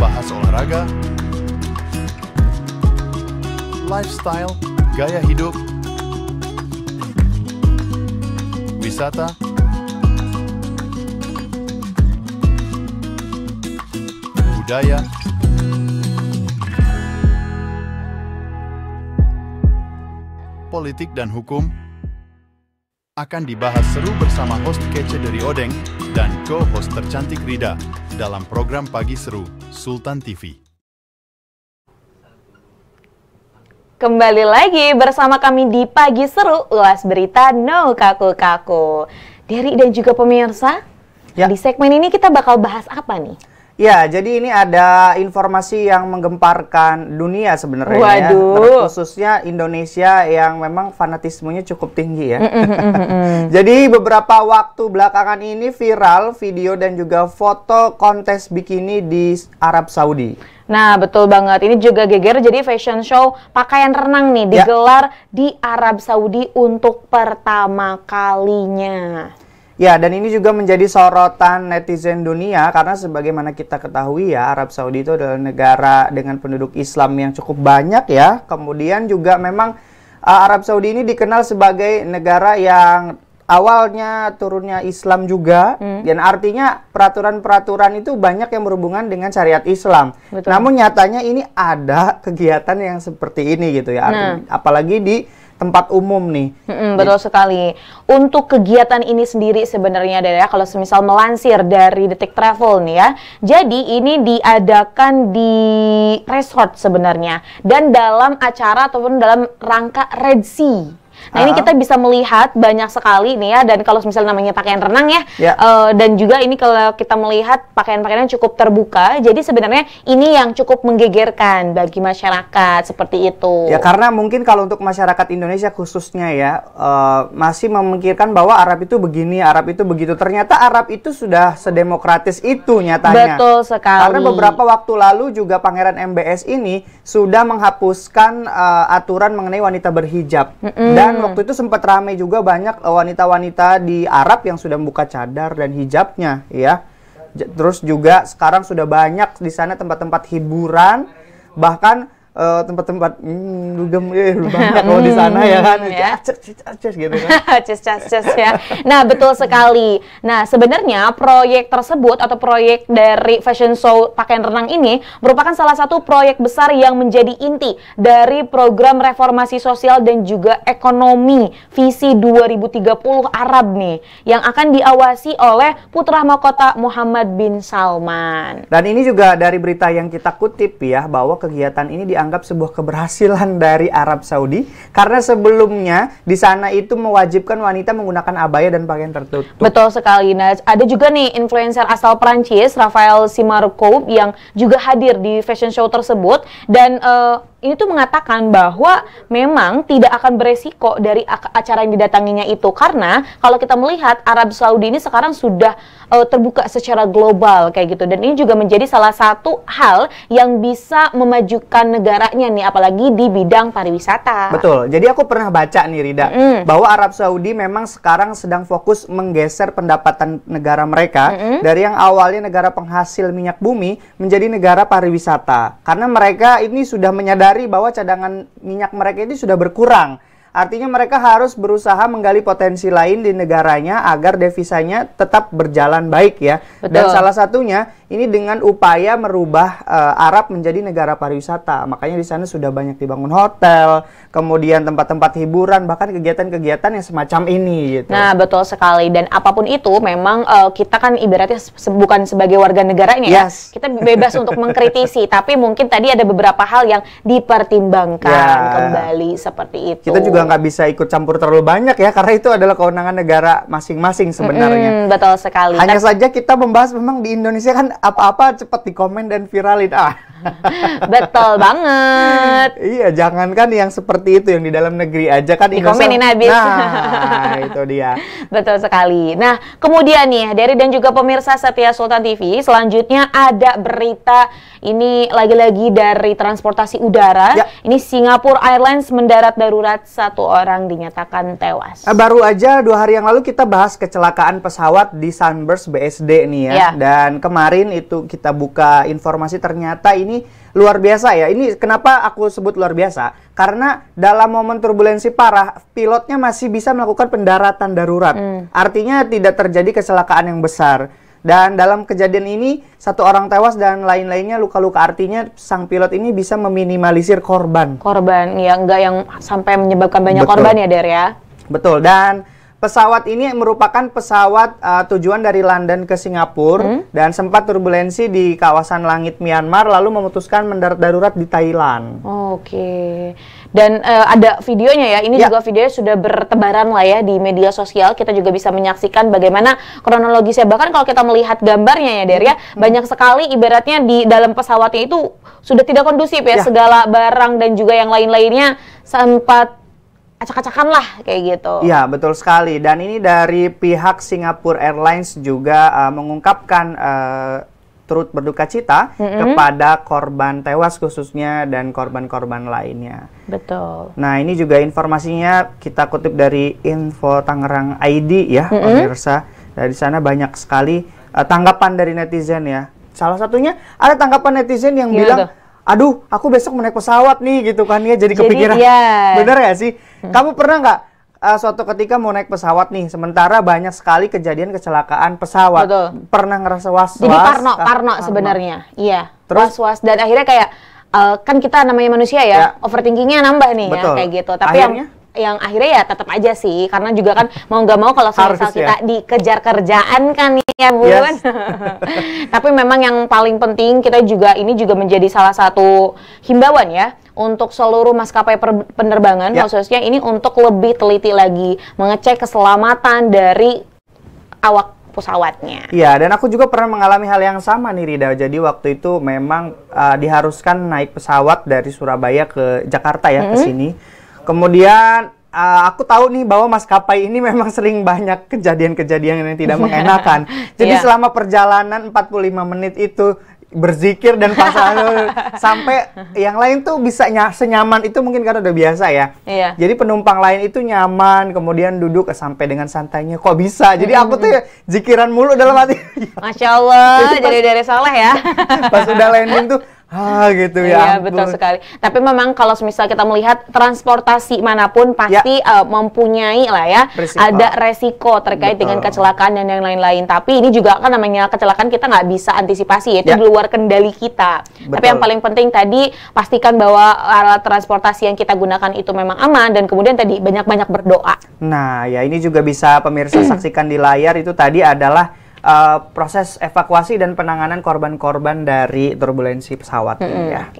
bahas olahraga, lifestyle, gaya hidup, wisata, budaya, politik dan hukum akan dibahas seru bersama host kece dari Odeng dan co-host tercantik Rida dalam program Pagi Seru Sultan TV. Kembali lagi bersama kami di Pagi Seru, ulas berita no kaku-kaku. Dery dan juga pemirsa, di segmen ini kita bakal bahas apa nih? Ya, jadi ini ada informasi yang menggemparkan dunia sebenarnya, khususnya Indonesia yang memang fanatismenya cukup tinggi ya. Jadi beberapa waktu belakangan ini viral video dan juga foto kontes bikini di Arab Saudi. Nah, betul banget. Ini juga geger, jadi fashion show pakaian renang nih digelar di Arab Saudi untuk pertama kalinya. Ya, dan ini juga menjadi sorotan netizen dunia karena sebagaimana kita ketahui ya, Arab Saudi itu adalah negara dengan penduduk Islam yang cukup banyak ya. Kemudian juga memang Arab Saudi ini dikenal sebagai negara yang awalnya turunnya Islam juga, dan artinya peraturan-peraturan itu banyak yang berhubungan dengan syariat Islam. Betul. Namun nyatanya ini ada kegiatan yang seperti ini gitu ya, apalagi di tempat umum nih. Betul sekali. Untuk kegiatan ini sendiri sebenarnya ya, kalau semisal melansir dari Detik Travel nih ya, jadi ini diadakan di resort sebenarnya dan dalam acara ataupun dalam rangka Red Sea. Nah ini kita bisa melihat banyak sekali nih ya, dan kalau misalnya namanya pakaian renang ya, dan juga ini kalau kita melihat pakaian-pakaian yang cukup terbuka, jadi sebenarnya ini yang cukup menggegerkan bagi masyarakat seperti itu. Ya karena mungkin kalau untuk masyarakat Indonesia khususnya ya, masih memikirkan bahwa Arab itu begini, Arab itu begitu. Ternyata Arab itu sudah sedemokratis itu nyatanya. Betul sekali. Karena beberapa waktu lalu juga Pangeran MBS ini sudah menghapuskan aturan mengenai wanita berhijab. Dan waktu itu sempat ramai juga banyak wanita-wanita di Arab yang sudah membuka cadar dan hijabnya ya. Terus juga sekarang sudah banyak di sana tempat-tempat hiburan, bahkan tempat-tempat dugem banyak kalau di sana ya kan, gitu kan. ya. Nah betul sekali. Nah sebenarnya proyek tersebut atau proyek dari fashion show pakaian renang ini merupakan salah satu proyek besar yang menjadi inti dari program reformasi sosial dan juga ekonomi visi 2030 Arab nih, yang akan diawasi oleh putra mahkota Muhammad bin Salman. Dan ini juga dari berita yang kita kutip ya, bahwa kegiatan ini dianggap sebuah keberhasilan dari Arab Saudi karena sebelumnya di sana itu mewajibkan wanita menggunakan abaya dan pakaian tertutup. Betul sekali. Nah, ada juga nih influencer asal Prancis, Raphael Simarcoub, yang juga hadir di fashion show tersebut, dan ini tuh mengatakan bahwa memang tidak akan beresiko dari acara yang didatanginya itu, karena kalau kita melihat Arab Saudi ini sekarang sudah terbuka secara global kayak gitu, dan ini juga menjadi salah satu hal yang bisa memajukan negaranya nih, apalagi di bidang pariwisata. Betul. Jadi aku pernah baca nih Rida, bahwa Arab Saudi memang sekarang sedang fokus menggeser pendapatan negara mereka dari yang awalnya negara penghasil minyak bumi menjadi negara pariwisata, karena mereka ini sudah menyadari bahwa cadangan minyak mereka ini sudah berkurang. Artinya mereka harus berusaha menggali potensi lain di negaranya agar devisanya tetap berjalan baik ya. Betul. Dan salah satunya ini dengan upaya merubah Arab menjadi negara pariwisata. Makanya di sana sudah banyak dibangun hotel, kemudian tempat-tempat hiburan, bahkan kegiatan-kegiatan yang semacam ini gitu. Nah, betul sekali. Dan apapun itu memang kita kan ibaratnya bukan sebagai warga negaranya ya. Kita bebas untuk mengkritisi, tapi mungkin tadi ada beberapa hal yang dipertimbangkan kembali seperti itu. Kita juga nggak bisa ikut campur terlalu banyak ya, karena itu adalah kewenangan negara masing-masing sebenarnya. Betul sekali. Hanya saja kita membahas memang di Indonesia kan apa-apa cepat dikomen dan viralin. Betul banget. Iya, jangankan yang seperti itu, yang di dalam negeri aja kan dikomenin habis. Nah, itu dia. Betul sekali. Nah, kemudian nih, Dery dan juga pemirsa setia Sultan TV, selanjutnya ada berita ini lagi-lagi dari transportasi udara. Ini Singapore Airlines mendarat darurat 1 satu orang dinyatakan tewas. Baru aja 2 hari yang lalu kita bahas kecelakaan pesawat di Sunburst BSD nih ya. Dan kemarin itu kita buka informasi, ternyata ini luar biasa ya. Ini kenapa aku sebut luar biasa? Karena dalam momen turbulensi parah, pilotnya masih bisa melakukan pendaratan darurat. Artinya tidak terjadi kecelakaan yang besar. Dan dalam kejadian ini 1 orang tewas dan lain-lainnya luka-luka. Artinya sang pilot ini bisa meminimalisir korban. Korban, ya enggak yang sampai menyebabkan banyak korban ya, Der ya. Betul. Dan pesawat ini merupakan pesawat tujuan dari London ke Singapura dan sempat turbulensi di kawasan langit Myanmar lalu memutuskan mendarat darurat di Thailand. Oke. Dan ada videonya ya. Ini juga videonya sudah bertebaran lah ya di media sosial. Kita juga bisa menyaksikan bagaimana kronologisnya. Bahkan kalau kita melihat gambarnya ya, Der ya, banyak sekali ibaratnya di dalam pesawatnya itu sudah tidak kondusif ya. Segala barang dan juga yang lain-lainnya sempat acak-acakan lah kayak gitu. Iya, betul sekali. Dan ini dari pihak Singapore Airlines juga mengungkapkan turut berduka cita kepada korban tewas khususnya dan korban-korban lainnya. Betul. Nah, ini juga informasinya kita kutip dari Info Tangerang ID ya, pemirsa. Dari sana banyak sekali tanggapan dari netizen ya. Salah satunya ada tanggapan netizen yang bilang, aduh, aku besok mau naik pesawat nih gitu kan ya, jadi kepikiran. Bener ya sih? Kamu pernah nggak suatu ketika mau naik pesawat nih, sementara banyak sekali kejadian kecelakaan pesawat. Pernah ngerasa was-was? Jadi parno sebenarnya. Iya. Terus? Was-was dan akhirnya kayak kan kita namanya manusia ya, overthinkingnya nambah nih ya kayak gitu. Tapi akhirnya? yang akhirnya ya tetap aja sih, karena juga kan mau nggak mau kalau misal kita dikejar kerjaan kan ya Bun. Tapi memang yang paling penting kita juga ini juga menjadi salah satu himbauan ya untuk seluruh maskapai penerbangan, khususnya ini untuk lebih teliti lagi mengecek keselamatan dari awak pesawatnya. Iya, dan aku juga pernah mengalami hal yang sama nih Rida. Jadi waktu itu memang diharuskan naik pesawat dari Surabaya ke Jakarta ya, ke sini. Kemudian aku tahu nih bahwa maskapai ini memang sering banyak kejadian-kejadian yang tidak mengenakan. Jadi selama perjalanan 45 menit itu berzikir dan pasal sampai yang lain tuh bisa senyaman itu mungkin karena udah biasa ya. Jadi penumpang lain itu nyaman, kemudian duduk sampai dengan santainya. Kok bisa? Jadi aku tuh ya zikiran mulu dalam hati. Masya Allah, jadi dari soleh ya. Pas udah landing tuh gitu ya. Iya, betul sekali. Tapi memang kalau misal kita melihat transportasi manapun pasti mempunyai lah ya, ada resiko terkait dengan kecelakaan dan yang lain-lain. Tapi ini juga kan namanya kecelakaan kita nggak bisa antisipasi, itu di luar kendali kita. Tapi yang paling penting tadi pastikan bahwa alat transportasi yang kita gunakan itu memang aman, dan kemudian tadi banyak-banyak berdoa. Nah ya, ini juga bisa pemirsa saksikan di layar, itu tadi adalah proses evakuasi dan penanganan korban-korban dari turbulensi pesawat ya.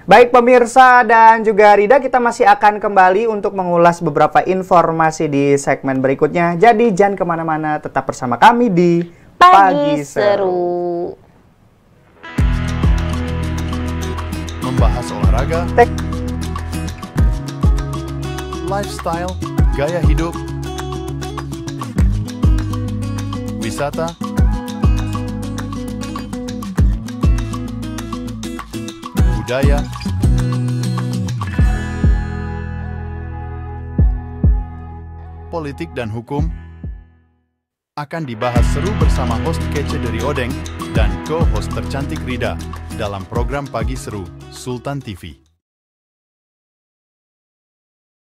Baik pemirsa dan juga Rida, kita masih akan kembali untuk mengulas beberapa informasi di segmen berikutnya. Jadi jangan kemana-mana, tetap bersama kami di Pagi Seru. Membahas olahraga, lifestyle, gaya hidup, wisata, budaya, politik dan hukum akan dibahas seru bersama host kece dari Odeng dan co-host tercantik Rida dalam program Pagi Seru Sultan TV.